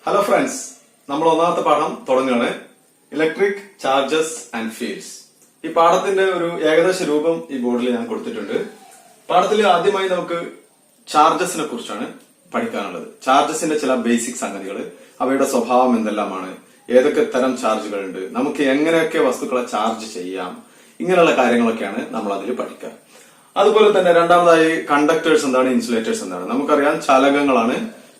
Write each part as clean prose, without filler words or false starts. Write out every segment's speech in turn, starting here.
Hello friends, നമ്മൾ ഒന്നാമത്തെ പാഠം തുടങ്ങുകയാണ്. Electric charges and fields. ഈ പാഠത്തിന്റെ ഒരു ഏകദേശ രൂപം ഈ ബോർഡിൽ ഞാൻ കൊടുത്തിട്ടുണ്ട്. പാഠത്തിൽ ആദ്യമായി നമുക്ക് ചാർജസിനെ കുറിച്ചാണ് പഠിക്കാനുള്ളത്. ചാർജസിന്റെ ചില ബേസിക് സംഗതികൾ, അവയുടെ സ്വഭാവം എന്തെല്ലാമാണ്, ഏതൊക്കെ തരം ചാർജുകൾ ഉണ്ട്, നമുക്ക് എങ്ങനെയൊക്കെ വസ്തുക്കളെ ചാർജ് ചെയ്യാം, ഇങ്ങനെയുള്ള കാര്യങ്ങളൊക്കെയാണ് നമ്മൾ അതിൽ പഠിക്കുക. അതുപോലെ തന്നെ രണ്ടാമതായി കണ്ടക്ടേഴ്സ് എന്താണ്, ഇൻസുലേറ്റേഴ്സ് എന്താണ്. നമുക്കറിയാം ചാലകങ്ങളാണ്.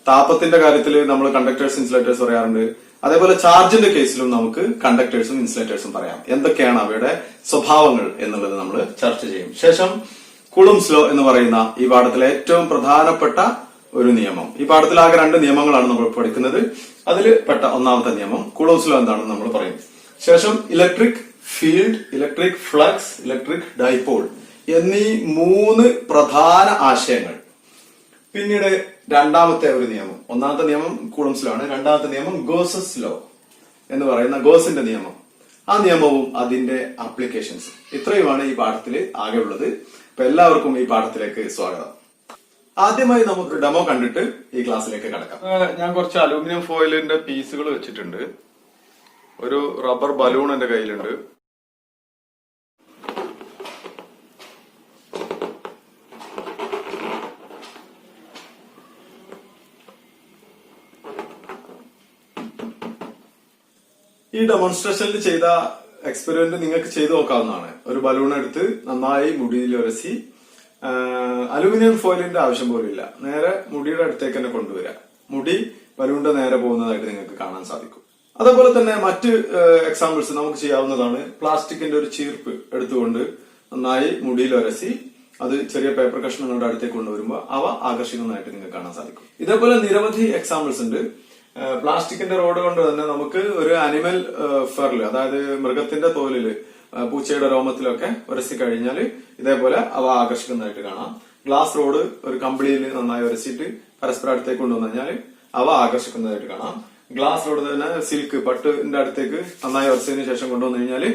താപത്തിന്റെ കാര്യത്തിൽ നമ്മൾ കണ്ടക്ടേഴ്സ്, ഇൻസുലേറ്റേഴ്സ് പറയാറുണ്ട്. അതേപോലെ ചാർജിന്റെ കേസിലും നമുക്ക് കണ്ടക്ടേഴ്സും ഇൻസുലേറ്റേഴ്സും പറയാം. എന്തൊക്കെയാണ് അവയുടെ സ്വഭാവങ്ങൾ എന്നുള്ളത് നമ്മൾ ചർച്ച ചെയ്യും. ശേഷം കൂളംസ് ലോ എന്ന് പറയുന്ന ഈ പാഠത്തിലെ ഏറ്റവും പ്രധാനപ്പെട്ട ഒരു നിയമം. ഈ പാഠത്തിൽ ആകെ 2 നിയമങ്ങളാണ് നമ്മൾ പഠിക്കുന്നത്. അതിൽ പെട്ട ഒന്നാമത്തെ നിയമം കൂളംസ് ലോ എന്താണെന്ന് നമ്മൾ പറയും. ശേഷം electric field, electric flux, electric dipole എന്നീ 3 പ്രധാന ആശയങ്ങൾ. പിന്നീട് രണ്ടാമത്തെ ഒരു നിയമം, ഒന്നാമത്തെ നിയമം കൂളംസ് ലോ ആണ്. രണ്ടാമത്തെ നിയമം ഗോസസ് ലോ എന്ന് പറയുന്ന ഗോസിന്റെ നിയമം. ആ നിയമവും അതിന്റെ ആപ്ലിക്കേഷൻസ്. ഇത്രയുമാണ് ഈ പാഠത്തിൽ ആകെ ഉള്ളത്. അപ്പൊ എല്ലാവർക്കും ഈ പാഠത്തിലേക്ക് സ്വാഗതം. ആദ്യമായി നമുക്ക് ഡെമോ കണ്ടിട്ട് ഈ ക്ലാസ്സിലേക്ക് കടക്കാം. ഞാൻ കുറച്ച് അലൂമിനിയം ഫോയിലിന്റെ പീസുകൾ വെച്ചിട്ടുണ്ട്. ഒരു റബ്ബർ ബലൂൺ എന്റെ കയ്യിലുണ്ട്. ഈ ഡെമോൺസ്ട്രേഷനിൽ ചെയ്ത എക്സ്പെരിമെന്റ് നിങ്ങൾക്ക് ചെയ്തു നോക്കാവുന്നതാണ്. ഒരു ബലൂൺ എടുത്ത് നന്നായി മുടിയിൽ ഉരസി, അലൂമിനിയം ഫോയിലിന്റെ ആവശ്യം പോലും ഇല്ല, നേരെ മുടിയുടെ അടുത്തേക്ക് തന്നെ കൊണ്ടുവരിക. മുടി ബലൂണിന്റെ നേരെ പോകുന്നതായിട്ട് നിങ്ങൾക്ക് കാണാൻ സാധിക്കും. അതേപോലെ തന്നെ മറ്റ് എക്സാമ്പിൾസ് നമുക്ക് ചെയ്യാവുന്നതാണ്. പ്ലാസ്റ്റിക്കിന്റെ ഒരു ചീർപ്പ് എടുത്തുകൊണ്ട് നന്നായി മുടിയിൽ ഉരസി അത് ചെറിയ പേപ്പർ കഷ്ണങ്ങളുടെ അടുത്തേക്ക് കൊണ്ടുവരുമ്പോൾ അവ ആകർഷിക്കുന്നതായിട്ട് നിങ്ങൾക്ക് കാണാൻ സാധിക്കും. ഇതേപോലെ നിരവധി എക്സാമ്പിൾസ് ഉണ്ട്. പ്ലാസ്റ്റിക്കിന്റെ റോഡ് കൊണ്ട് തന്നെ നമുക്ക് ഒരു അനിമൽ ഫെറിൽ, അതായത് മൃഗത്തിന്റെ തോലില്, പൂച്ചയുടെ രോമത്തിലൊക്കെ ഉരസി കഴിഞ്ഞാൽ ഇതേപോലെ അവ ആകർഷിക്കുന്നതായിട്ട് കാണാം. ഗ്ലാസ് റോഡ് ഒരു കമ്പിളിയിൽ നന്നായി ഉരസിയിട്ട് പരസ്പരം അടുത്തേക്ക് കൊണ്ടുവന്നു കഴിഞ്ഞാൽ അവ ആകർഷിക്കുന്നതായിട്ട് കാണാം. ഗ്ലാസ് റോഡ് തന്നെ സിൽക്ക്, പട്ടിന്റെ അടുത്തേക്ക് നന്നായി ഉരച്ചതിന് ശേഷം കൊണ്ടുവന്നു കഴിഞ്ഞാൽ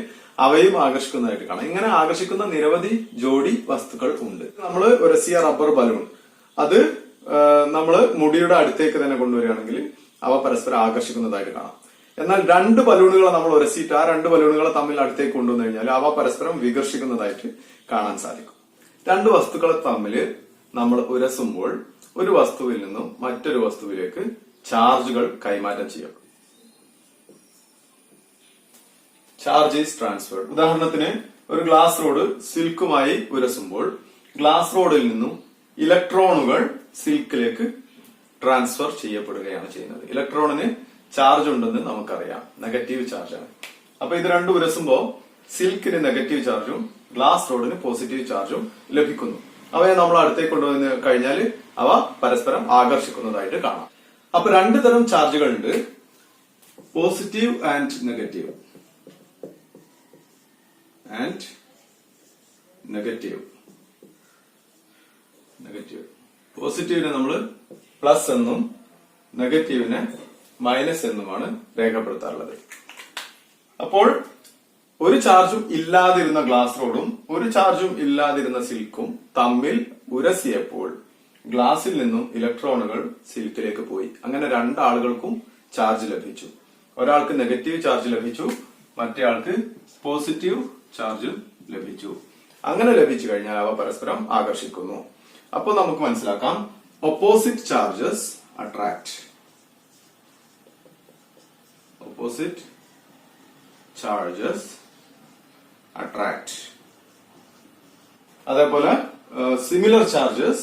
അവയും ആകർഷിക്കുന്നതായിട്ട് കാണാം. ഇങ്ങനെ ആകർഷിക്കുന്ന നിരവധി ജോഡി വസ്തുക്കൾ ഉണ്ട്. നമ്മൾ ഉരസിയ റബ്ബർ ബലൂൺ അത് നമ്മള് മുടിയുടെ അടുത്തേക്ക് തന്നെ കൊണ്ടുവരികയാണെങ്കിൽ അവ പരസ്പരം ആകർഷിക്കുന്നതായിട്ട് കാണാം. എന്നാൽ 2 ബലൂണുകളെ നമ്മൾ ഉരസിയിട്ട് ആ 2 ബലൂണുകളെ തമ്മിൽ അടുത്തേക്ക് കൊണ്ടുവന്നു കഴിഞ്ഞാൽ അവ പരസ്പരം വികർഷിക്കുന്നതായിട്ട് കാണാൻ സാധിക്കും. 2 വസ്തുക്കളെ തമ്മിൽ നമ്മൾ ഉരസുമ്പോൾ ഒരു വസ്തുവിൽ നിന്നും മറ്റൊരു വസ്തുവിലേക്ക് ചാർജുകൾ കൈമാറ്റം ചെയ്യപ്പെടും. Charge is transferred. ഉദാഹരണത്തിന് ഒരു ഗ്ലാസ് റോഡ് സിൽക്കുമായി ഉരസുമ്പോൾ ഗ്ലാസ് റോഡിൽ നിന്നും ഇലക്ട്രോണുകൾ സിൽക്കിലേക്ക് ട്രാൻസ്ഫർ ചെയ്യപ്പെടുകയാണ് ചെയ്യുന്നത്. ഇലക്ട്രോണിന് ചാർജ് ഉണ്ടെന്ന് നമുക്കറിയാം, നെഗറ്റീവ് ചാർജാണ്. അപ്പൊ ഇത് 2 ഉരസുമ്പോ സിൽക്കിന് നെഗറ്റീവ് ചാർജും ഗ്ലാസ് റോഡിന് പോസിറ്റീവ് ചാർജും ലഭിക്കുന്നു. അവയെ നമ്മൾ അടുത്തേക്ക് കൊണ്ടുവന്ന് കഴിഞ്ഞാൽ അവ പരസ്പരം ആകർഷിക്കുന്നതായിട്ട് കാണാം. അപ്പൊ 2 തരം ചാർജുകൾ ഉണ്ട്, പോസിറ്റീവ് ആൻഡ് നെഗറ്റീവ്. പോസിറ്റീവിനെ നമ്മൾ പ്ലസ് എന്നും നെഗറ്റീവിനെ മൈനസ് എന്നുമാണ് രേഖപ്പെടുത്താറുള്ളത്. അപ്പോൾ ഒരു ചാർജും ഇല്ലാതിരുന്ന ഗ്ലാസ് റോഡും ഒരു ചാർജും ഇല്ലാതിരുന്ന സിൽക്കും തമ്മിൽ ഉരസിയപ്പോൾ ഗ്ലാസിൽ നിന്നും ഇലക്ട്രോണുകൾ സിൽക്കിലേക്ക് പോയി. അങ്ങനെ 2 ആളുകൾക്കും ചാർജ് ലഭിച്ചു. ഒരാൾക്ക് നെഗറ്റീവ് ചാർജ് ലഭിച്ചു, മറ്റേ ആൾക്ക് പോസിറ്റീവ് ചാർജ് ലഭിച്ചു. അങ്ങനെ ലഭിച്ചു കഴിഞ്ഞാൽ അവ പരസ്പരം ആകർഷിക്കുന്നു. അപ്പോൾ നമുക്ക് മനസ്സിലാക്കാം, opposite charges attract. Opposite charges attract. അതേപോലെ similar charges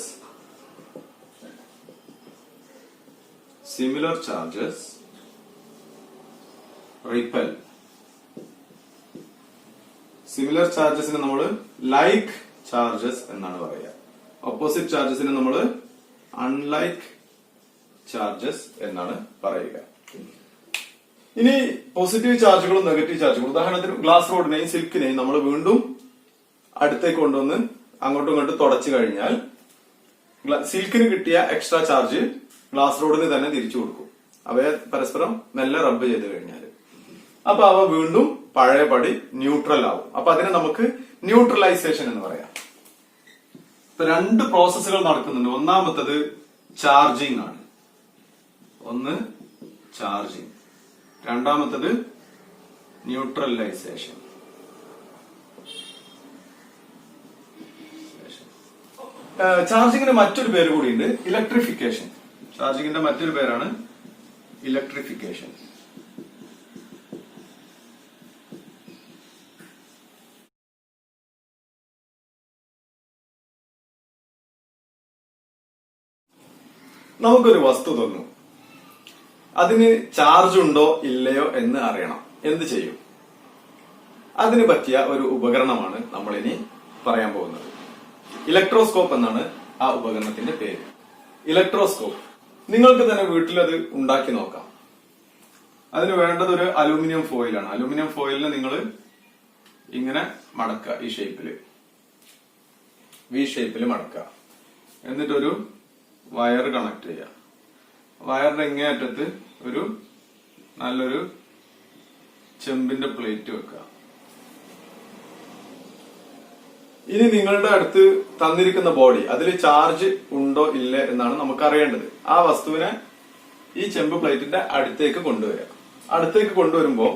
repel. സിമിലർ ചാർജസിന് നമ്മൾ ലൈക്ക് ചാർജസ് എന്നാണ് പറയുക. ഓപ്പോസിറ്റ് ചാർജസിന് നമ്മൾ അൺലൈക്ക് ചാർജസ് എന്നാണ് പറയുക. ഇനി പോസിറ്റീവ് ചാർജുകളും നെഗറ്റീവ് ചാർജുകളും, ഉദാഹരണത്തിന് ഗ്ലാസ് റോഡിനെയും സിൽക്കിനെയും നമ്മൾ വീണ്ടും അടുത്തേക്ക് കൊണ്ടുവന്ന് അങ്ങോട്ടും ഇങ്ങോട്ടും തുടച്ചു കഴിഞ്ഞാൽ സിൽക്കിന് കിട്ടിയ എക്സ്ട്രാ ചാർജ് ഗ്ലാസ് റോഡിന് തന്നെ തിരിച്ചു കൊടുക്കും, അവയെ പരസ്പരം മെല്ലെ റബ്ബ് ചെയ്ത് കഴിഞ്ഞാൽ. അപ്പൊ അവ വീണ്ടും പഴയപടി ന്യൂട്രൽ ആവും. അപ്പൊ അതിനെ നമുക്ക് ന്യൂട്രലൈസേഷൻ എന്ന് പറയാം. ഇപ്പൊ 2 പ്രോസസ്സുകൾ നടക്കുന്നുണ്ട്. ഒന്നാമത്തത് ചാർജിങ് ആണ്. ഒന്ന് ചാർജിങ്. രണ്ടാമത്തത് ന്യൂട്രലൈസേഷൻ. ചാർജിങ്ങിന് മറ്റൊരു പേര് കൂടിയുണ്ട്, ഇലക്ട്രിഫിക്കേഷൻ. ചാർജിങ്ങിന്റെ മറ്റൊരു പേരാണ് ഇലക്ട്രിഫിക്കേഷൻ. നമുക്കൊരു വസ്തു തന്നു, അതിന് ചാർജ് ഉണ്ടോ ഇല്ലയോ എന്ന് അറിയണം. എന്ത് ചെയ്യും? അതിന് പറ്റിയ ഒരു ഉപകരണമാണ് നമ്മൾ ഇനി പറയാൻ പോകുന്നത്. ഇലക്ട്രോസ്കോപ്പ് എന്നാണ് ആ ഉപകരണത്തിന്റെ പേര്. ഇലക്ട്രോസ്കോപ്പ് നിങ്ങൾക്ക് തന്നെ വീട്ടിൽ അത് ഉണ്ടാക്കി നോക്കാം. അതിന് വേണ്ടത് ഒരു അലൂമിനിയം ഫോയിലാണ്. അലൂമിനിയം ഫോയിലിനെ നിങ്ങൾ ഇങ്ങനെ മടക്കുക, ഈ ഷേപ്പില്, വി ഷേപ്പിൽ മടക്കുക. എന്നിട്ടൊരു വയർ കണക്ട് ചെയ്യുക. വയറിന്റെ ഇങ്ങേ അറ്റത്ത് ഒരു നല്ലൊരു ചെമ്പിന്റെ പ്ലേറ്റ് വെക്കുക. ഇനി നിങ്ങളുടെ അടുത്ത് തന്നിരിക്കുന്ന ബോഡി, അതിൽ ചാർജ് ഉണ്ടോ ഇല്ലേ എന്നാണ് നമുക്ക് അറിയേണ്ടത്. ആ വസ്തുവിനെ ഈ ചെമ്പ് പ്ലേറ്റിന്റെ അടുത്തേക്ക് കൊണ്ടുവരിക. അടുത്തേക്ക് കൊണ്ടുവരുമ്പോൾ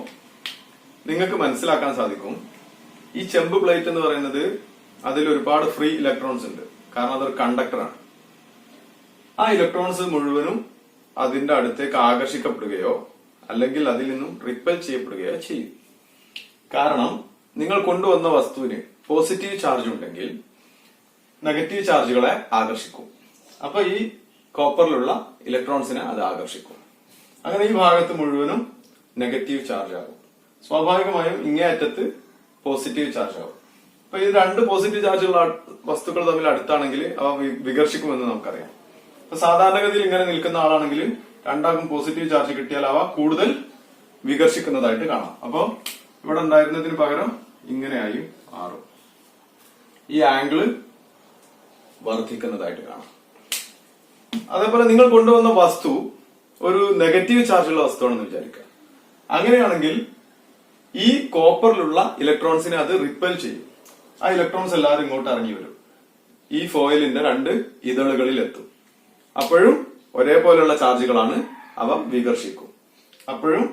നിങ്ങൾക്ക് മനസ്സിലാക്കാൻ സാധിക്കും, ഈ ചെമ്പ് പ്ലേറ്റ് എന്ന് പറയുന്നത് അതിൽ ഒരുപാട് ഫ്രീ ഇലക്ട്രോൺസ് ഉണ്ട്. കാരണം അതൊരു കണ്ടക്ടറാണ്. ആ ഇലക്ട്രോൺസ് മുഴുവനും അതിന്റെ അടുത്തേക്ക് ആകർഷിക്കപ്പെടുകയോ അല്ലെങ്കിൽ അതിൽ നിന്നും റിപ്പൽ ചെയ്യപ്പെടുകയോ ചെയ്യും. കാരണം നിങ്ങൾ കൊണ്ടുവന്ന വസ്തുവിന് പോസിറ്റീവ് ചാർജ് ഉണ്ടെങ്കിൽ നെഗറ്റീവ് ചാർജുകളെ ആകർഷിക്കും. അപ്പൊ ഈ കോപ്പറിലുള്ള ഇലക്ട്രോൺസിനെ അത് ആകർഷിക്കും. അങ്ങനെ ഈ ഭാഗത്ത് മുഴുവനും നെഗറ്റീവ് ചാർജ് ആകും. സ്വാഭാവികമായും ഇങ്ങേ അറ്റത്ത് പോസിറ്റീവ് ചാർജ് ആകും. അപ്പൊ ഈ രണ്ട് പോസിറ്റീവ് ചാർജുള്ള വസ്തുക്കൾ തമ്മിൽ അടുത്താണെങ്കിൽ അവ വികർഷിക്കുമെന്ന് നമുക്കറിയാം. അപ്പൊ സാധാരണഗതിയിൽ ഇങ്ങനെ നിൽക്കുന്ന ആളാണെങ്കിൽ രണ്ടാക്കും പോസിറ്റീവ് ചാർജ് കിട്ടിയാൽ അവ കൂടുതൽ വികർഷിക്കുന്നതായിട്ട് കാണാം. അപ്പൊ ഇവിടെ ഉണ്ടായിരുന്നതിന് പകരം ഇങ്ങനെയായി മാറും. ഈ ആംഗിള് വർദ്ധിക്കുന്നതായിട്ട് കാണാം. അതേപോലെ നിങ്ങൾ കൊണ്ടുവന്ന വസ്തു ഒരു നെഗറ്റീവ് ചാർജുള്ള വസ്തുവാണെന്ന് വിചാരിക്കുക. അങ്ങനെയാണെങ്കിൽ ഈ കോപ്പറിലുള്ള ഇലക്ട്രോൺസിനെ അത് റിപ്പൽ ചെയ്യും. ആ ഇലക്ട്രോൺസ് എല്ലാവരും ഇങ്ങോട്ട് ഇറങ്ങി വരും. ഈ ഫോയിലിന്റെ രണ്ട് ഇതളുകളിൽ എത്തും. അപ്പോഴും ഒരേപോലെയുള്ള ചാർജുകളാണ്, അവ വികർഷിക്കും. അപ്പോഴും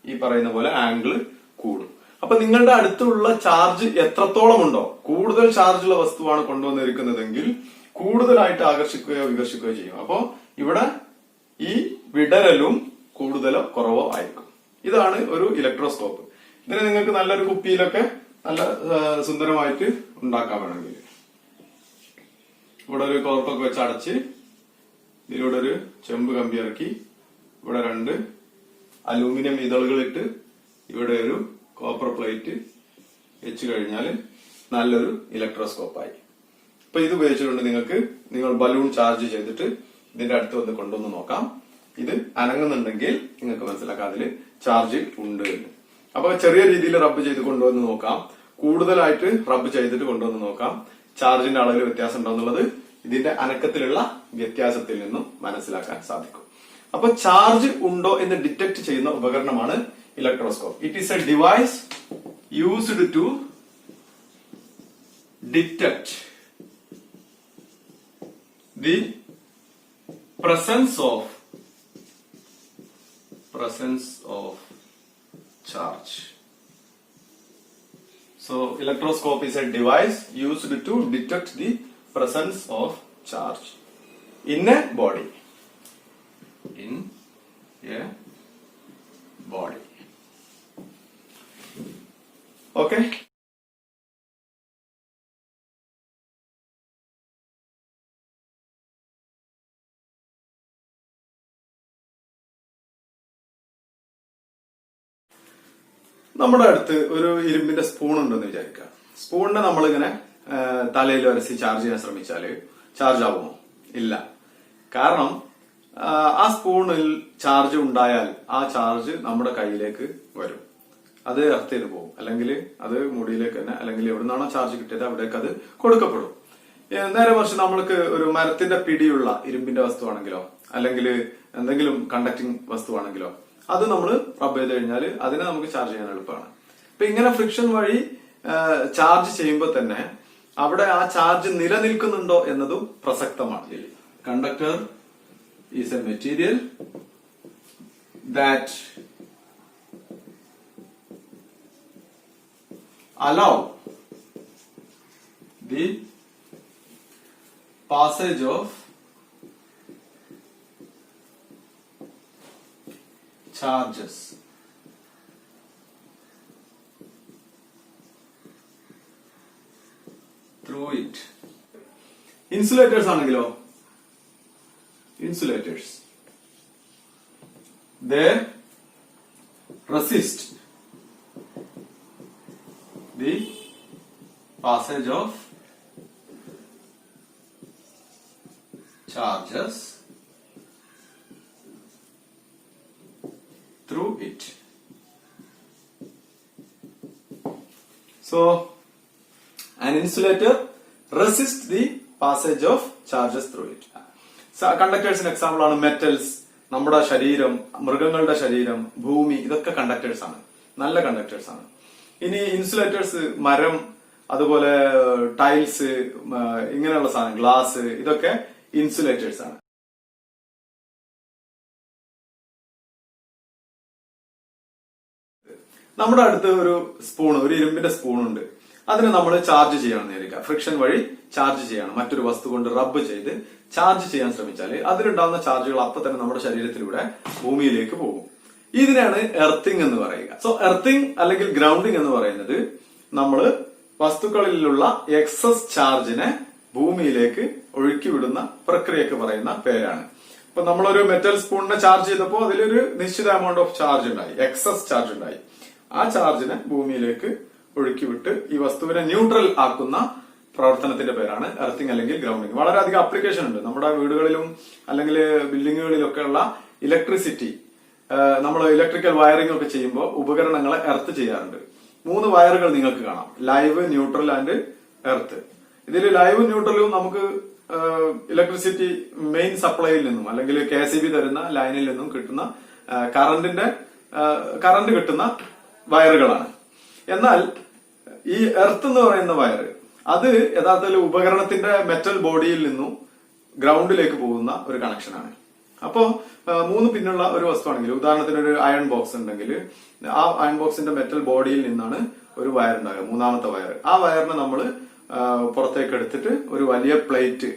ഈ പറയുന്ന പോലെ ആംഗിള് കൂടും. അപ്പൊ നിങ്ങളുടെ അടുത്തുള്ള ചാർജ് എത്രത്തോളം ഉണ്ടോ, കൂടുതൽ ചാർജുള്ള വസ്തുവാണ് കൊണ്ടുവന്നിരിക്കുന്നതെങ്കിൽ കൂടുതലായിട്ട് ആകർഷിക്കുകയോ വികർഷിക്കുകയോ ചെയ്യും. അപ്പോ ഇവിടെ ഈ വിടരലും കൂടുതലോ കുറവോ ആയിരിക്കും. ഇതാണ് ഒരു ഇലക്ട്രോസ്കോപ്പ്. ഇതിനെ നിങ്ങൾക്ക് നല്ലൊരു കുപ്പിയിലൊക്കെ നല്ല സുന്ദരമായിട്ട് ഉണ്ടാക്കാൻ വേണമെങ്കിൽ ഇവിടെ ഒരു കോർക്കൊക്കെ വെച്ച് അടച്ച് ഇതിലൂടെ ഒരു ചെമ്പ് കമ്പി ഇറക്കി ഇവിടെ രണ്ട് അലൂമിനിയം ഇതളുകളിട്ട് ഇവിടെ ഒരു കോപ്പർ പ്ലേറ്റ് വെച്ച് കഴിഞ്ഞാൽ നല്ലൊരു ഇലക്ട്രോസ്കോപ്പായി. അപ്പൊ ഇത് ഉപയോഗിച്ചുകൊണ്ട് നിങ്ങൾ ബലൂൺ ചാർജ് ചെയ്തിട്ട് ഇതിന്റെ അടുത്ത് വന്ന് കൊണ്ടുവന്ന് നോക്കാം. ഇത് അനങ്ങുന്നുണ്ടെങ്കിൽ നിങ്ങൾക്ക് മനസ്സിലാക്കാം അതിൽ ചാർജ് ഉണ്ട് എന്ന്. അപ്പൊ ചെറിയ രീതിയിൽ റബ്ബ് ചെയ്ത് കൊണ്ടുവന്ന് നോക്കാം, കൂടുതലായിട്ട് റബ്ബ് ചെയ്തിട്ട് കൊണ്ടുവന്ന് നോക്കാം. ചാർജിന്റെ അളവിൽ വ്യത്യാസം ഉണ്ടോ എന്നുള്ളത് ഇതിന്റെ അനക്കത്തിലുള്ള വ്യത്യാസത്തിൽ നിന്നും മനസ്സിലാക്കാൻ സാധിക്കും. അപ്പൊ ചാർജ് ഉണ്ടോ എന്ന് ഡിറ്റക്ട് ചെയ്യുന്ന ഉപകരണമാണ് electroscope. It is a device used to detect the presence of charge. So electroscope is a device used to detect the presence of charge in a body. Okay. നമ്മുടെ അടുത്ത് ഒരു ഇരുമ്പിന്റെ സ്പൂൺ ഉണ്ടെന്ന് വിചാരിക്കുക. സ്പൂണിനെ നമ്മളിങ്ങനെ തലയിൽ വരച്ച് ചാർജ് ചെയ്യാൻ ശ്രമിച്ചാല് ചാർജ് ആവുമോ? ഇല്ല. കാരണം ആ സ്പൂണിൽ ചാർജ് ഉണ്ടായാൽ ആ ചാർജ് നമ്മുടെ കയ്യിലേക്ക് വരും, അത് എർത്ത് ചെയ്ത് പോകും, അല്ലെങ്കിൽ അത് മുടിയിലേക്ക് തന്നെ, അല്ലെങ്കിൽ എവിടുന്നാണോ ചാർജ് കിട്ടിയത് അവിടേക്ക് അത് കൊടുക്കപ്പെടും. നേരെ മറിച്ച് നമ്മൾക്ക് ഒരു മരത്തിന്റെ പിടിയുള്ള ഇരുമ്പിന്റെ വസ്തുവാണെങ്കിലോ അല്ലെങ്കിൽ എന്തെങ്കിലും കണ്ടക്ടിങ് വസ്തുവാണെങ്കിലോ അത് നമ്മൾ റബ്ബ് ചെയ്ത് കഴിഞ്ഞാൽ അതിനെ നമുക്ക് ചാർജ് ചെയ്യാൻ എളുപ്പമാണ്. അപ്പൊ ഇങ്ങനെ ഫ്രിക്ഷൻ വഴി ചാർജ് ചെയ്യുമ്പോൾ തന്നെ അവിടെ ആ ചാർജ് നിലനിൽക്കുന്നുണ്ടോ എന്നതും പ്രസക്തമാണ്. Conductor is A material that allow the passage of charges through it. Insulators ആണെങ്കിലോ, insulators, they resist the passage of charges through it. So an insulator resists the passage of charges through it. കണ്ടക്ടേഴ്സിന് example ആണ് metals, നമ്മുടെ ശരീരം, മൃഗങ്ങളുടെ ശരീരം, ഭൂമി, ഇതൊക്കെ conductors ആണ്, നല്ല കണ്ടക്ടേഴ്സ് ആണ്. ഇനി ഇൻസുലേറ്റേഴ്സ് മരം, അതുപോലെ ടൈൽസ്, ഇങ്ങനെയുള്ള സാധനം, ഗ്ലാസ്, ഇതൊക്കെ ഇൻസുലേറ്റേഴ്സ് ആണ്. നമ്മുടെ അടുത്ത് ഒരു സ്പൂൺ, ഒരു ഇരുമ്പിന്റെ സ്പൂൺ ഉണ്ട്. അതിനെ നമ്മൾ ചാർജ് ചെയ്യണം നേരിടുക, ഫ്രിക്ഷൻ വഴി ചാർജ് ചെയ്യണം. മറ്റൊരു വസ്തു കൊണ്ട് റബ്ബ് ചെയ്ത് ചാർജ് ചെയ്യാൻ ശ്രമിച്ചാൽ അതിലുണ്ടാകുന്ന ചാർജുകൾ അപ്പൊ തന്നെ നമ്മുടെ ശരീരത്തിലൂടെ ഭൂമിയിലേക്ക് പോകും. ഇതിനാണ് എർത്തിങ് എന്ന് പറയുക. സോ എർത്തിങ് അല്ലെങ്കിൽ ഗ്രൗണ്ടിങ് എന്ന് പറയുന്നത് നമ്മൾ വസ്തുക്കളിലുള്ള എക്സസ് ചാർജിനെ ഭൂമിയിലേക്ക് ഒഴുക്കിവിടുന്ന പ്രക്രിയക്ക് പറയുന്ന പേരാണ്. ഇപ്പൊ നമ്മളൊരു മെറ്റൽ സ്പൂണിനെ ചാർജ് ചെയ്തപ്പോൾ അതിലൊരു നിശ്ചിത എമൗണ്ട് ഓഫ് ചാർജ് ഉണ്ടായി, എക്സസ് ചാർജ് ഉണ്ടായി. ആ ചാർജിനെ ഭൂമിയിലേക്ക് ഒഴുക്കിവിട്ട് ഈ വസ്തുവിനെ ന്യൂട്രൽ ആക്കുന്ന പ്രവർത്തനത്തിന്റെ പേരാണ് എർത്തിങ് അല്ലെങ്കിൽ ഗ്രൗണ്ടിങ്. വളരെയധികം ആപ്ലിക്കേഷൻ ഉണ്ട് നമ്മുടെ വീടുകളിലും അല്ലെങ്കിൽ ബിൽഡിങ്ങുകളിലൊക്കെ ഉള്ള ഇലക്ട്രിസിറ്റി, നമ്മൾ ഇലക്ട്രിക്കൽ വയറിംഗ് ഒക്കെ ചെയ്യുമ്പോൾ ഉപകരണങ്ങളെ എർത്ത് ചെയ്യാറുണ്ട്. 3 വയറുകൾ നിങ്ങൾക്ക് കാണാം, ലൈവ്, ന്യൂട്രൽ ആൻഡ് എർത്ത്. ഇതിൽ ലൈവും ന്യൂട്രലും നമുക്ക് ഇലക്ട്രിസിറ്റി മെയിൻ സപ്ലൈയിൽ നിന്നും അല്ലെങ്കിൽ KCB തരുന്ന ലൈനിൽ നിന്നും കിട്ടുന്ന കറണ്ട് കിട്ടുന്ന വയറുകളാണ്. എന്നാൽ ഈ എർത്ത് എന്ന് പറയുന്ന വയറ്, അത് യഥാർത്ഥത്തിൽ ഉപകരണത്തിന്റെ മെറ്റൽ ബോഡിയിൽ നിന്നും ഗ്രൗണ്ടിലേക്ക് പോകുന്ന ഒരു കണക്ഷനാണ്. അപ്പോ 3 പിന്നുള്ള ഒരു വസ്തുവാണെങ്കിൽ, ഉദാഹരണത്തിന് ഒരു അയൺ ബോക്സ് ഉണ്ടെങ്കിൽ ആ അയൺ ബോക്സിന്റെ മെറ്റൽ ബോഡിയിൽ നിന്നാണ് ഒരു വയർ ഉണ്ടാകുക, 3ാമത്തെ വയർ. ആ വയറിനെ നമ്മൾ പുറത്തേക്ക് എടുത്തിട്ട് ഒരു വലിയ പ്ലേറ്റ്,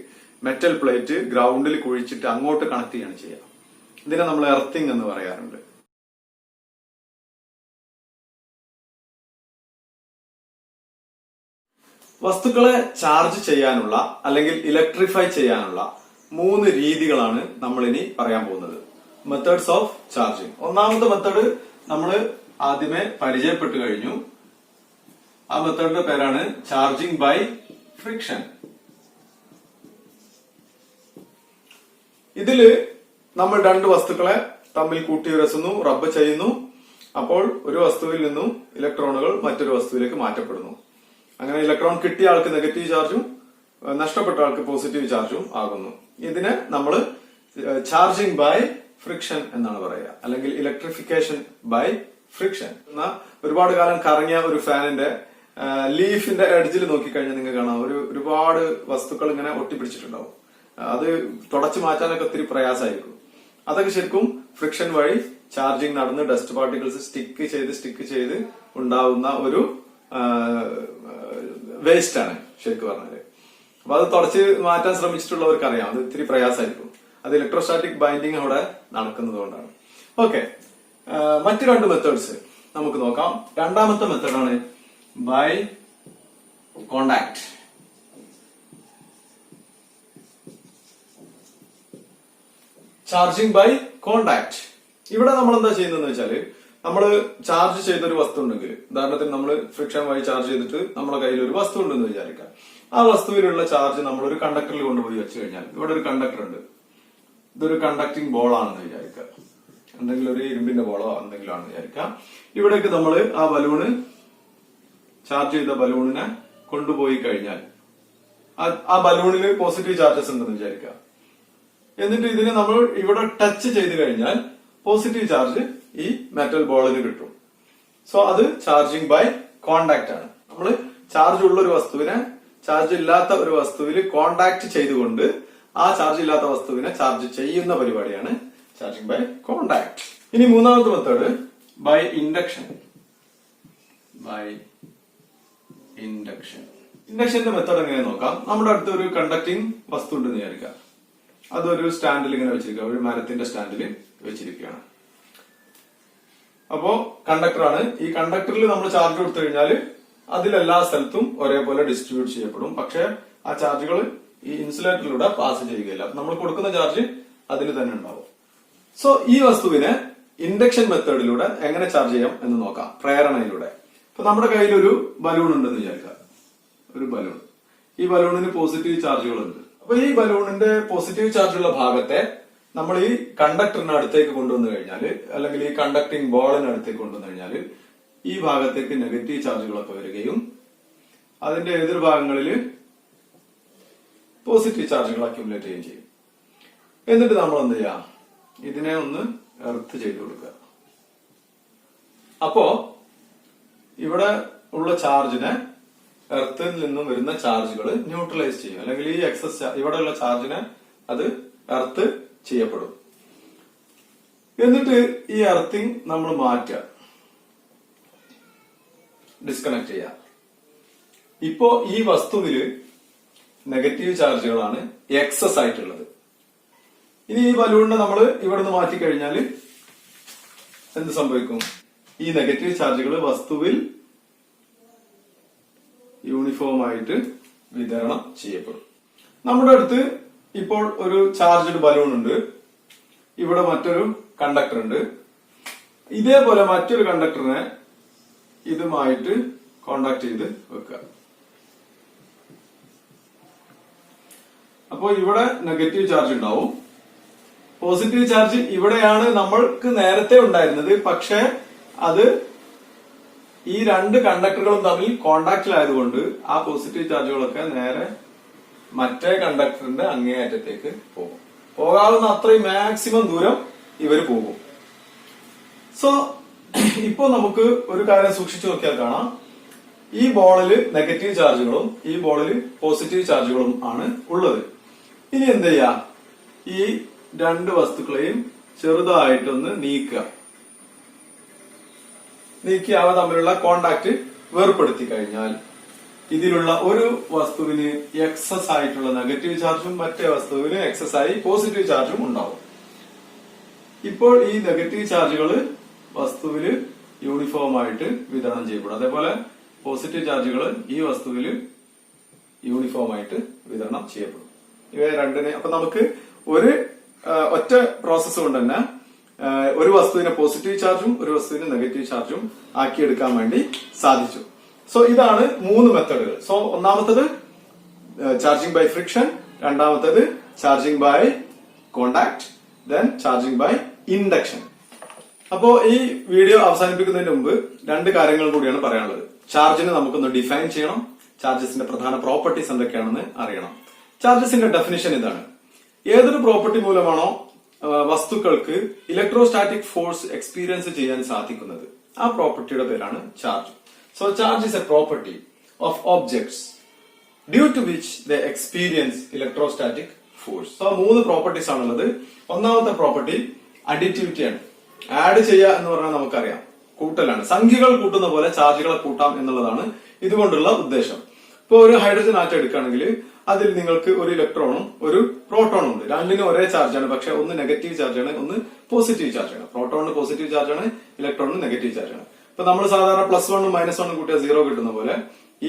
മെറ്റൽ പ്ലേറ്റ് ഗ്രൗണ്ടിൽ കുഴിച്ചിട്ട് അങ്ങോട്ട് കണക്ട് ചെയ്യാണ് ചെയ്യുക. ഇതിനെ നമ്മൾ എർത്തിങ് എന്ന് പറയാറുണ്ട്. വസ്തുക്കളെ ചാർജ് ചെയ്യാനുള്ള അല്ലെങ്കിൽ ഇലക്ട്രിഫൈ ചെയ്യാനുള്ള 3 രീതികളാണ് നമ്മൾ ഇനി പറയാൻ പോകുന്നത്. Methods of charging. ഒന്നാമത്തെ മെത്തേഡ് നമ്മൾ ആദ്യമേ പരിചയപ്പെട്ടു കഴിഞ്ഞു. ആ മെത്തേഡിന്റെ പേരാണ് ചാർജിങ് ബൈ ഫ്രിക്ഷൻ. ഇതില് നമ്മൾ 2 വസ്തുക്കളെ തമ്മിൽ കൂട്ടിയുരസുന്നു, റബ്ബ് ചെയ്യുന്നു. അപ്പോൾ ഒരു വസ്തുവിൽ നിന്നും ഇലക്ട്രോണുകൾ മറ്റൊരു വസ്തുവിലേക്ക് മാറ്റപ്പെടുന്നു. അങ്ങനെ ഇലക്ട്രോൺ കിട്ടിയ ആൾക്ക് നെഗറ്റീവ് ചാർജും നഷ്ടപ്പെട്ട ആൾക്ക് പോസിറ്റീവ് ചാർജും ആകുന്നു. ഇതിനെ നമ്മൾ ചാർജിങ് ബൈ ഫ്രിക്ഷൻ എന്നാണ് പറയുക, അല്ലെങ്കിൽ ഇലക്ട്രിഫിക്കേഷൻ ബൈ ഫ്രിക്ഷൻ. ഒരുപാട് കാലം കറങ്ങിയ ഒരു ഫാനിന്റെ ലീഫിന്റെ എഡ്ജിൽ നോക്കിക്കഴിഞ്ഞാൽ നിങ്ങൾക്ക് കാണാം ഒരുപാട് വസ്തുക്കൾ ഇങ്ങനെ ഒട്ടിപ്പിടിച്ചിട്ടുണ്ടാവും. അത് തുടച്ചു മാറ്റാനൊക്കെ ഒത്തിരി പ്രയാസമായിരിക്കും. അതൊക്കെ ശരിക്കും ഫ്രിക്ഷൻ വഴി ചാർജിങ് നടന്ന് ഡസ്റ്റ് പാർട്ടിക്കിൾസ് സ്റ്റിക്ക് ചെയ്ത് ഉണ്ടാവുന്ന ഒരു വേസ്റ്റ് ആണ് ശരിക്കും പറഞ്ഞാല്. അപ്പൊ അത് തുടച്ച് മാറ്റാൻ ശ്രമിച്ചിട്ടുള്ളവർക്ക് അറിയാം അത് ഇത്തിരി പ്രയാസമായിരിക്കും. അത് ഇലക്ട്രോസ്റ്റാറ്റിക് ബൈൻഡിങ് അവിടെ നടക്കുന്നത് കൊണ്ടാണ്. ഓക്കെ, മറ്റു 2 മെത്തേഡ്സ് നമുക്ക് നോക്കാം. രണ്ടാമത്തെ മെത്തേഡാണ് by contact. Charging by contact. ഇവിടെ നമ്മൾ എന്താ ചെയ്യുന്നതെന്ന് വെച്ചാല്, നമ്മൾ ചാർജ് ചെയ്തൊരു വസ്തു ഉണ്ടെങ്കിൽ, ഉദാഹരണത്തിന് നമ്മൾ ഫ്രിക്ഷൻ വഴി ചാർജ് ചെയ്തിട്ട് നമ്മുടെ കയ്യിൽ ഒരു വസ്തു ഉണ്ടെന്ന് വിചാരിക്കാം. ആ വസ്തുവിലുള്ള ചാർജ് നമ്മൾ ഒരു കണ്ടക്ടറിൽ കൊണ്ടുപോയി വെച്ച് കഴിഞ്ഞാൽ, ഇവിടെ ഒരു കണ്ടക്ടർ ഉണ്ട്, ഇതൊരു കണ്ടക്ടിങ് ബോൾ ആണെന്ന് വിചാരിക്കുക, എന്തെങ്കിലും ഒരു ഇരുമ്പിന്റെ ബോളോ എന്തെങ്കിലും ആണെന്ന് വിചാരിക്കാം. ഇവിടേക്ക് നമ്മൾ ആ ബലൂണ്, ചാർജ് ചെയ്ത ബലൂണിനെ കൊണ്ടുപോയി കഴിഞ്ഞാൽ ആ ബലൂണിന് പോസിറ്റീവ് ചാർജസ് ഉണ്ടെന്ന് വിചാരിക്കുക. എന്നിട്ട് ഇതിനെ നമ്മൾ ഇവിടെ ടച്ച് ചെയ്ത് കഴിഞ്ഞാൽ പോസിറ്റീവ് ചാർജ് ഈ മെറ്റൽ ബോളിന് കിട്ടും. സോ അത് ചാർജിങ് ബൈ കോണ്ടാക്ട് ആണ്. നമ്മൾ ചാർജ് ഉള്ള ഒരു വസ്തുവിനെ ചാർജ് ഇല്ലാത്ത ഒരു വസ്തുവിൽ കോണ്ടാക്ട് ചെയ്തുകൊണ്ട് ആ ചാർജ് ഇല്ലാത്ത വസ്തുവിനെ ചാർജ് ചെയ്യുന്ന പരിപാടിയാണ് ചാർജിങ് ബൈ കോണ്ടാക്ട്. ഇനി മൂന്നാമത്തെ method by induction. By induction. ഇൻഡക്ഷന്റെ മെത്തേഡ് എങ്ങനെ നോക്കാം. നമ്മുടെ അടുത്ത് ഒരു കണ്ടക്ടിങ് വസ്തു ഉണ്ടെന്ന് വിചാരിക്കാം. അതൊരു സ്റ്റാൻഡിൽ ഇങ്ങനെ വെച്ചിരിക്കുക, ഒരു മരത്തിന്റെ സ്റ്റാൻഡിൽ വെച്ചിരിക്കുകയാണ്. അപ്പോ കണ്ടക്ടറാണ്. ഈ കണ്ടക്ടറിൽ നമ്മൾ ചാർജ് കൊടുത്തു കഴിഞ്ഞാൽ അതിലെല്ലാ സ്ഥലത്തും ഒരേപോലെ ഡിസ്ട്രിബ്യൂട്ട് ചെയ്യപ്പെടും. പക്ഷെ ആ ചാർജുകൾ ഈ ഇൻസുലേറ്ററിലൂടെ പാസ് ചെയ്യുകയില്ല. നമ്മൾ കൊടുക്കുന്ന ചാർജ് അതിൽ തന്നെ ഉണ്ടാവും. സോ ഈ വസ്തുവിനെ ഇൻഡക്ഷൻ മെത്തേഡിലൂടെ എങ്ങനെ ചാർജ് ചെയ്യാം എന്ന് നോക്കാം, പ്രേരണയിലൂടെ. ഇപ്പൊ നമ്മുടെ കയ്യിൽ ഒരു ബലൂൺ ഉണ്ടെന്ന് വിചാരിക്കുക, ഒരു ബലൂൺ. ഈ ബലൂണിന് പോസിറ്റീവ് ചാർജുകളുണ്ട്. അപ്പൊ ഈ ബലൂണിന്റെ പോസിറ്റീവ് ചാർജുള്ള ഭാഗത്തെ നമ്മൾ ഈ കണ്ടക്ടറിന് അടുത്തേക്ക് കൊണ്ടുവന്നു കഴിഞ്ഞാൽ, അല്ലെങ്കിൽ ഈ കണ്ടക്ടിങ് ബോളിന് അടുത്തേക്ക് കൊണ്ടുവന്നു കഴിഞ്ഞാൽ ഈ ഭാഗത്തേക്ക് നെഗറ്റീവ് ചാർജുകളൊക്കെ വരികയും അതിന്റെ എതിർഭാഗങ്ങളിൽ പോസിറ്റീവ് ചാർജുകൾ അക്യുമുലേറ്റ് ചെയ്യുകയും ചെയ്യും. എന്നിട്ട് നമ്മൾ എന്ത് ചെയ്യാം, ഇതിനെ ഒന്ന് എർത്ത് ചെയ്ത് കൊടുക്കുക. അപ്പോ ഇവിടെ ഉള്ള ചാർജിനെ, എർത്തിൽ നിന്നും വരുന്ന ചാർജുകൾ ന്യൂട്രലൈസ് ചെയ്യും, അല്ലെങ്കിൽ ഈ എക്സസ് ഇവിടെയുള്ള ചാർജിനെ അത് എർത്ത് ചെയ്യപ്പെടും. എന്നിട്ട് ഈ എർത്തിങ് നമ്മൾ മാറ്റുക, ഡിസ്കണക്ട് ചെയ്യുക. ഇപ്പോ ഈ വസ്തുവില് നെഗറ്റീവ് ചാർജുകളാണ് എക്സസ് ആയിട്ടുള്ളത്. ഇനി ഈ ബലൂണിനെ നമ്മൾ ഇവിടെ നിന്ന് മാറ്റിക്കഴിഞ്ഞാൽ എന്ത് സംഭവിക്കും? ഈ നെഗറ്റീവ് ചാർജുകൾ വസ്തുവിൽ യൂണിഫോം ആയിട്ട് വിതരണം ചെയ്യപ്പെടും. നമ്മുടെ അടുത്ത് ഇപ്പോൾ ഒരു ചാർജ്ഡ് ബലൂൺ ഉണ്ട്, ഇവിടെ മറ്റൊരു കണ്ടക്ടർ ഉണ്ട്. ഇതേപോലെ മറ്റൊരു കണ്ടക്ടറിനെ ഇതുമായിട്ട് കോണ്ടാക്ട് ചെയ്ത് വെക്കുക. അപ്പോൾ ഇവിടെ നെഗറ്റീവ് ചാർജ് ഉണ്ടാവും. പോസിറ്റീവ് ചാർജ് ഇവിടെയാണ് നമ്മൾക്ക് നേരത്തെ ഉണ്ടായിരുന്നത്. പക്ഷെ അത് ഈ രണ്ട് കണ്ടക്ടറുകളും തമ്മിൽ കോണ്ടാക്റ്റിലായതുകൊണ്ട് ആ പോസിറ്റീവ് ചാർജുകളൊക്കെ നേരെ മറ്റേ കണ്ടക്ടറിന്റെ അങ്ങേയറ്റത്തേക്ക് പോകും. പോകാവുന്ന അത്രയും മാക്സിമം ദൂരം ഇവർ പോകും. സോ ഇപ്പോ നമുക്ക് ഒരു കാര്യം സൂക്ഷിച്ചു നോക്കിയാൽ കാണാം, ഈ ബോളിൽ നെഗറ്റീവ് ചാർജുകളും ഈ ബോളിൽ പോസിറ്റീവ് ചാർജുകളും ആണ് ഉള്ളത്. ഇനി എന്ത് ചെയ്യാം, ഈ രണ്ട് വസ്തുക്കളെയും ചെറുതായിട്ടൊന്ന് നീക്കുക. നീക്കി അവ തമ്മിലുള്ള കോണ്ടാക്ട് വേർപ്പെടുത്തി കഴിഞ്ഞാൽ ഇതിലുള്ള ഒരു വസ്തുവിന് എക്സസ് ആയിട്ടുള്ള നെഗറ്റീവ് ചാർജും മറ്റേ വസ്തുവിന് എക്സസ് ആയി പോസിറ്റീവ് ചാർജും ഉണ്ടാവും. ഇപ്പോൾ ഈ നെഗറ്റീവ് ചാർജുകൾ വസ്തുവില് യൂണിഫോം ആയിട്ട് വിതരണം ചെയ്യപ്പെടും. അതേപോലെ പോസിറ്റീവ് ചാർജുകൾ ഈ വസ്തുവില് യൂണിഫോം ആയിട്ട് വിതരണം ചെയ്യപ്പെടും. ഇവ രണ്ടിനെ അപ്പൊ നമുക്ക് ഒരു ഒറ്റ പ്രോസസ് കൊണ്ട് തന്നെ ഒരു വസ്തുവിനെ പോസിറ്റീവ് ചാർജും ഒരു വസ്തുവിന് നെഗറ്റീവ് ചാർജും ആക്കിയെടുക്കാൻ വേണ്ടി സാധിച്ചു. സോ ഇതാണ് മൂന്ന് മെത്തഡുകൾ. സോ ഒന്നാമത്തത് ചാർജിംഗ് ബൈ ഫ്രിക്ഷൻ, രണ്ടാമത്തത് charging by contact, then charging by induction. അപ്പോ ഈ വീഡിയോ അവസാനിപ്പിക്കുന്നതിന് മുമ്പ് രണ്ട് കാര്യങ്ങൾ കൂടിയാണ് പറയാനുള്ളത്. ചാർജിനെ നമുക്കൊന്ന് ഡിഫൈൻ ചെയ്യണം, ചാർജസിന്റെ പ്രധാന പ്രോപ്പർട്ടീസ് എന്തൊക്കെയാണെന്ന് അറിയണം. ചാർജസിന്റെ ഡെഫിനിഷൻ ഇതാണ്: ഏതൊരു പ്രോപ്പർട്ടി മൂലമാണോ വസ്തുക്കൾക്ക് ഇലക്ട്രോസ്റ്റാറ്റിക് ഫോഴ്സ് എക്സ്പീരിയൻസ് ചെയ്യാൻ സാധിക്കുന്നത്, ആ പ്രോപ്പർട്ടിയുടെ പേരാണ് charge. So charge is a property of objects due to which the experience electrostatic force. So മൂന്ന് പ്രോപ്പർട്ടീസ് ആണുള്ളത്. ഒന്നാമത്തെ പ്രോപ്പർട്ടി അഡിറ്റിവിറ്റി ആണ്. ആഡ് ചെയ്യുക എന്ന് പറഞ്ഞാൽ നമുക്കറിയാം, കൂട്ടലാണ്. സംഖ്യകൾ കൂട്ടുന്ന പോലെ ചാർജുകളെ കൂട്ടാം എന്നുള്ളതാണ് ഇതുകൊണ്ടുള്ള ഉദ്ദേശം. ഇപ്പൊ ഒരു ഹൈഡ്രജൻ ആറ്റം എടുക്കുകയാണെങ്കിൽ അതിൽ നിങ്ങൾക്ക് ഒരു ഇലക്ട്രോണും ഒരു പ്രോട്ടോണും ഉണ്ട്. രണ്ടിനും ഒരേ ചാർജാണ്, പക്ഷെ ഒന്ന് നെഗറ്റീവ് ചാർജാണ്, ഒന്ന് പോസിറ്റീവ് ചാർജാണ്. പ്രോട്ടോണിന് പോസിറ്റീവ് ചാർജാണ്, ഇലക്ട്രോണിന് നെഗറ്റീവ് ചാർജാണ്. ഇപ്പൊ നമ്മൾ സാധാരണ +1 -1 കൂട്ടിയാൽ 0 കിട്ടുന്ന പോലെ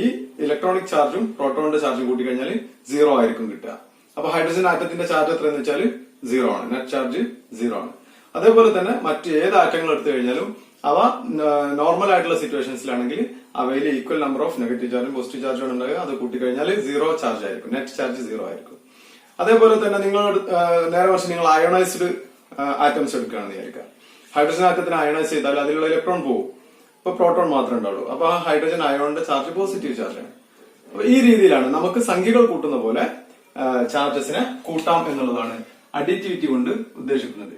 ഈ ഇലക്ട്രോണിക് ചാർജും പ്രോട്ടോണിന്റെ ചാർജും കൂട്ടി കഴിഞ്ഞാൽ 0 ആയിരിക്കും കിട്ടുക. അപ്പൊ ഹൈഡ്രജൻ ആറ്റത്തിന്റെ ചാർജ് എത്രയെന്ന് വെച്ചാൽ 0 ആണ്, നെറ്റ് ചാർജ് 0 ആണ്. അതേപോലെ തന്നെ മറ്റ് ഏത് ആറ്റങ്ങൾ എടുത്തു കഴിഞ്ഞാലും അവ നോർമൽ ആയിട്ടുള്ള സിറ്റുവേഷൻസിലാണെങ്കിൽ അവയിൽ ഈക്വൽ നമ്പർ ഓഫ് നെഗറ്റീവ് ചാർജും പോസിറ്റീവ് ചാർജും ഉണ്ടാകുക. അത് കൂട്ടിക്കഴിഞ്ഞാൽ 0 ചാർജ് ആയിരിക്കും, നെറ്റ് ചാർജ് 0 ആയിരിക്കും. അതേപോലെ തന്നെ നിങ്ങൾ നേരെ മറിച്ച് നിങ്ങൾ അയണൈസ്ഡ് ആറ്റംസ് എടുക്കുകയാണെന്ന് വിചാരിക്കുക. ഹൈഡ്രജൻ ആറ്റത്തിന് അയണൈസ് ചെയ്താൽ അതിലുള്ള ഇലക്ട്രോൺ പോകും, ഇപ്പൊ പ്രോട്ടോൺ മാത്രമേ ഉണ്ടാവുള്ളൂ. അപ്പൊ ആ ഹൈഡ്രജൻ അയോണിന്റെ ചാർജ് പോസിറ്റീവ് ചാർജാണ്. അപ്പൊ ഈ രീതിയിലാണ് നമുക്ക് സംഖ്യകൾ കൂട്ടുന്ന പോലെ ചാർജസിനെ കൂട്ടാം എന്നുള്ളതാണ് അഡിറ്റിവിറ്റി കൊണ്ട് ഉദ്ദേശിക്കുന്നത്.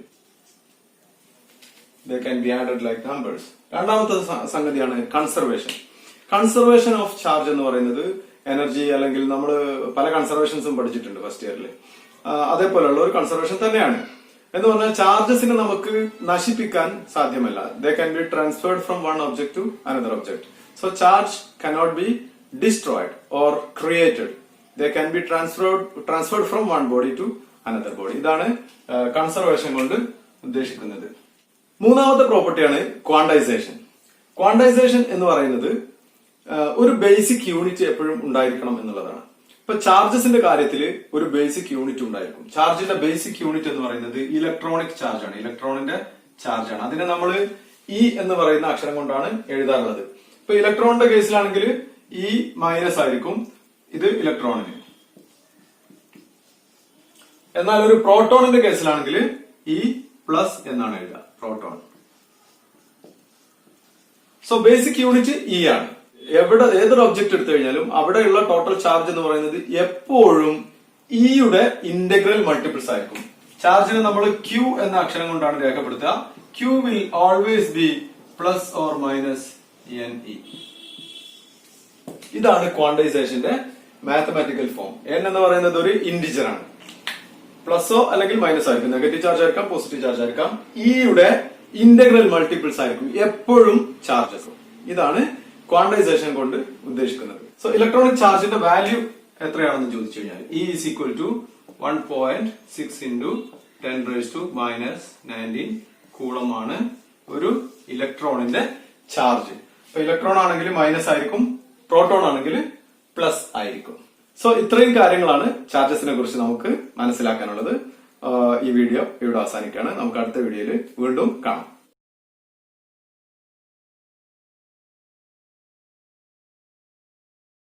They can be added like numbers. രണ്ടാമത്തെ സംഗതിയാണ് കൺസർവേഷൻ. കൺസർവേഷൻ ഓഫ് ചാർജ് എന്ന് പറയുന്നത് എനർജി, അല്ലെങ്കിൽ നമ്മൾ പല കൺസർവേഷൻസും പഠിച്ചിട്ടുണ്ട് ഫസ്റ്റ് ഇയറിൽ. അതേപോലെയുള്ള ഒരു കൺസർവേഷൻ തന്നെയാണ്. എന്ന് പറഞ്ഞാൽ ചാർജസിനെ നമുക്ക് നശിപ്പിക്കാൻ സാധ്യമല്ല. They can be transferred from one object to another object. So charge cannot be destroyed or created. They can be transferred from one body to another body. ഇതാണ് കൺസർവേഷൻ കൊണ്ട് ഉദ്ദേശിക്കുന്നത്. മൂന്നാമത്തെ പ്രോപ്പർട്ടിയാണ് ക്വാണ്ടൈസേഷൻ. ക്വാണ്ടൈസേഷൻ എന്ന് പറയുന്നത് ഒരു ബേസിക് യൂണിറ്റ് എപ്പോഴും ഉണ്ടായിരിക്കണം എന്നുള്ളതാണ്. ഇപ്പൊ ചാർജസിന്റെ കാര്യത്തിൽ ഒരു ബേസിക് യൂണിറ്റ് ഉണ്ടായിരിക്കും. ചാർജിന്റെ ബേസിക് യൂണിറ്റ് എന്ന് പറയുന്നത് ഇലക്ട്രോണിക് ചാർജ് ആണ്, ഇലക്ട്രോണിന്റെ ചാർജ് ആണ്. അതിനെ നമ്മൾ ഇ എന്ന് പറയുന്ന അക്ഷരം കൊണ്ടാണ് എഴുതാറുള്ളത്. ഇപ്പൊ ഇലക്ട്രോണിന്റെ കേസിലാണെങ്കിൽ ഇ മൈനസ് ആയിരിക്കും, ഇത് ഇലക്ട്രോണിന്. എന്നാൽ ഒരു പ്രോട്ടോണിന്റെ കേസിലാണെങ്കിൽ ഇ പ്ലസ് എന്നാണ് എഴുതുക, proton. So basic unit E ആണ്. ഏതൊരു ഒബ്ജക്ട് എടുത്തു കഴിഞ്ഞാലും അവിടെയുള്ള ടോട്ടൽ ചാർജ് എന്ന് പറയുന്നത് എപ്പോഴും ഇയുടെ ഇന്റഗ്രൽ മൾട്ടിപ്പിൾസ് ആയിരിക്കും. ചാർജിനെ നമ്മൾ ക്യൂ എന്ന അക്ഷരം കൊണ്ടാണ് രേഖപ്പെടുത്തുക. Q will always be plus or minus N E. ഇതാണ് ക്വാണ്ടൈസേഷന്റെ മാത്തമാറ്റിക്കൽ ഫോം. എൻ എന്ന് പറയുന്നത് ഒരു ഇന്റിജർ ആണ്. പ്ലസോ അല്ലെങ്കിൽ മൈനസ് ആയിരിക്കും, നെഗറ്റീവ് ചാർജ് ആയിരിക്കാം, പോസിറ്റീവ് ചാർജ് ആയിരിക്കാം. ഇയുടെ ഇന്റഗ്രൽ മൾട്ടിപ്പിൾസ് ആയിരിക്കും എപ്പോഴും ചാർജസ്. ഇതാണ് ക്വാണ്ടൈസേഷൻ കൊണ്ട് ഉദ്ദേശിക്കുന്നത്. സോ ഇലക്ട്രോണിക് ചാർജിന്റെ വാല്യൂ എത്രയാണെന്ന് ചോദിച്ചു കഴിഞ്ഞാൽ E is equal to 1.6 into 10⁻⁻19 coulomb ആണ് ഒരു ഇലക്ട്രോണിന്റെ ചാർജ്. ഇപ്പൊ ഇലക്ട്രോൺ ആണെങ്കിൽ മൈനസ് ആയിരിക്കും, പ്രോട്ടോൺ ആണെങ്കിൽ പ്ലസ് ആയിരിക്കും. സോ ഇത്രയും കാര്യങ്ങളാണ് ചാർജസിനെ കുറിച്ച് നമുക്ക് മനസ്സിലാക്കാനുള്ളത്. ഈ വീഡിയോ ഇവിടെ അവസാനിക്കുകയാണ്. നമുക്ക് അടുത്ത വീഡിയോയിൽ വീണ്ടും കാണാം.